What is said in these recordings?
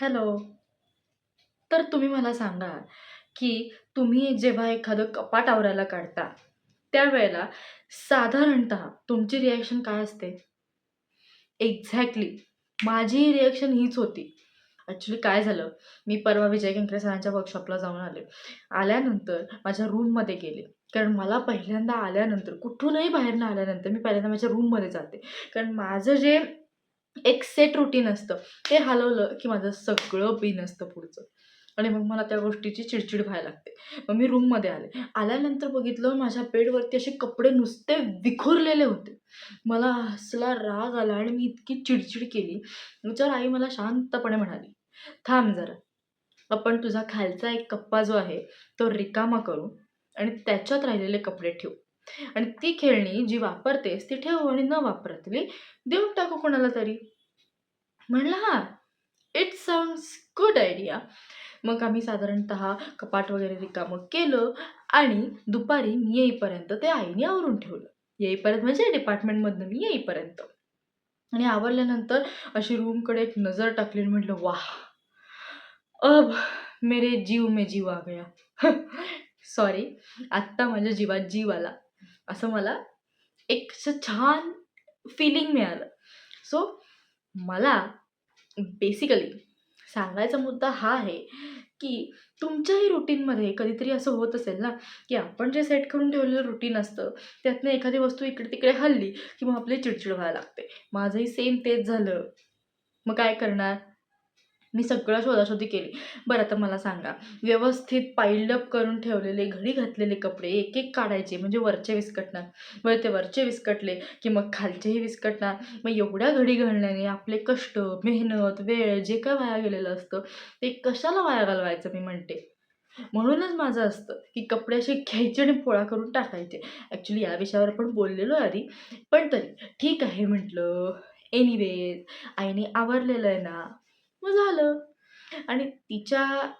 Hello. तर तुम्ही मला सांगा, की तुम्ही जेव्हा एखादं कपाट आवरायला काढता, त्यावेळेला साधारणतः तुमची रिएक्शन काय असते? एक्झॅक्टली. माझी रिएक्शन हीच होती. ॲक्चुअली काय झालं, मी परवा विजय केंकरे सरांच्या वर्कशॉपला जाऊन आले. आल्यानंतर माझ्या रूममध्ये गेले. कारण मला पहिल्यांदा आल्यानंतर, कुठूनही बाहेरनं आल्यानंतर मी पहिल्यांदा माझ्या रूममध्ये जाते. कारण माझं जे एक सेट रुटीन असतं, ते हलवलं की माझं सगळं बिनसतं पुढचं आणि मग मला त्या गोष्टीची चिडचिड व्हायला लागते. मग मी रूममध्ये आले. आल्यानंतर बघितलं माझ्या बेडवरती असे कपडे नुसते विखुरलेले होते. मला असला राग आला आणि मी इतकी चिडचिड केली. त्याच्यावर आई मला शांतपणे म्हणाली, "थांब जरा, आपण तुझा खालचा एक कप्पा जो आहे, तो रिकामा करू आणि त्याच्यात राहिलेले कपडे ठेवू आणि ती खेळणी जी वापरतेस ती ठेव आणि न वापरलेली देऊन टाकू कोणाला तरी." म्हणलं, "हां, इट साउंड्स गुड आयडिया." मग आम्ही साधारणतः कपाट वगैरे रिकामं केलं आणि दुपारी मी येईपर्यंत ते आईने आवरून ठेवलं. येईपर्यंत म्हणजे डिपार्टमेंटमधनं मी येईपर्यंत. आणि आवरल्यानंतर अशी रूमकडे एक नजर टाकली आणि म्हटलं, "वाह! अब मेरे जीव में जीव आ गया." सॉरी, आत्ता माझ्या जीवात जीव आला. असं मला एक असं छान फीलिंग मिळालं. सो मला बेसिकली सांगायचा मुद्दा हा आहे, की तुमच्याही रुटीनमध्ये कधीतरी असं होत असेल ना, की आपण जे सेट करून ठेवलेलं रुटीन असतं, त्यातनं एखादी वस्तू इकडे-तिकडे हलली, की मग आपली चिडचिड व्हायला लागते. माझंही सेम तेच झालं. मग काय करणार? मी सगळं शोधाशोधी केली. बरं आता मला सांगा, व्यवस्थित पाईल्ड अप करून ठेवलेले, घडी घातलेले कपडे एक-एक काढायचे म्हणजे वरचे विस्कटणार. बरं ते वरचे विस्कटले, की मग खालचेही विस्कटणार. मग एवढ्या घडी घालण्याने आपले कष्ट, मेहनत, वेळ जे काय वाया गेलेलं असतं, ते कशाला वाया घालवायचं मी म्हणते. म्हणूनच माझं असतं, की कपडे असे घ्यायचे आणि पोळा करून टाकायचे. ॲक्चुअली या विषयावर आपण बोललेलो आधी, पण तरी ठीक आहे म्हटलं. एनिवेज आईने आवरलेलं आहे ना, मग झालं. आणि तिच्या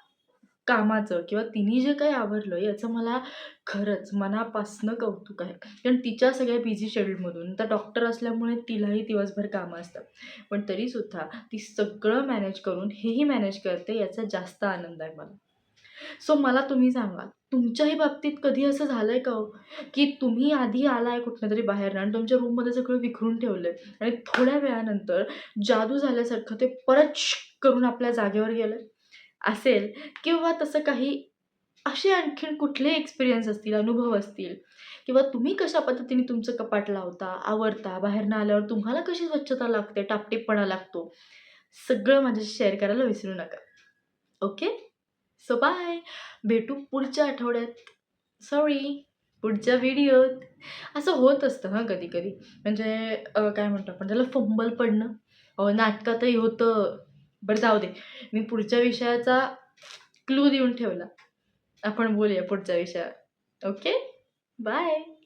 कामाचं किंवा तिने जे काही आवरलं याचं मला खरंच मनापासनं कौतुक आहे. कारण तिच्या सगळ्या बिझी शेड्यूलमधून आता डॉक्टर असल्यामुळे तिलाही दिवसभर कामं असतात. पण तरीसुद्धा ती सगळं मॅनेज करून हेही मॅनेज करते याचा जास्त आनंद आहे मला. सो मला तुम्ही सांगा, तुमच्याही बाबतीत कधी असं झालंय का हो, की तुम्ही आधी आलाय कुठूनतरी बाहेरनं आणि तुमच्या रूममध्ये सगळं विखरून ठेवलंय आणि थोड्या वेळानंतर जादू झाल्यासारखं ते परत करून आपल्या जागेवर गेलंय? असेल किंवा तसं काही असे आणखीन कुठले एक्सपिरियन्स असतील, अनुभव असतील किंवा तुम्ही कशा पद्धतीने तुमचं कपाट लावता, आवरता, बाहेरनं आल्यावर तुम्हाला कशी स्वच्छता लागते, टापटीपणा लागतो, सगळं माझ्याशी शेअर करायला विसरू नका. ओके? So bye. भेटू पुढच्या आठवड्यात. सॉरी, पुढच्या व्हिडिओत. असं होत असतं हां कधी-कधी. म्हणजे काय म्हणतो आपण त्याला फंबल पडणं. नाटकातही होतं. बरं जाऊ दे. मी पुढच्या विषयाचा क्लू देऊन ठेवला. आपण बोलूया पुढच्या विषयावर. ओके? बाय.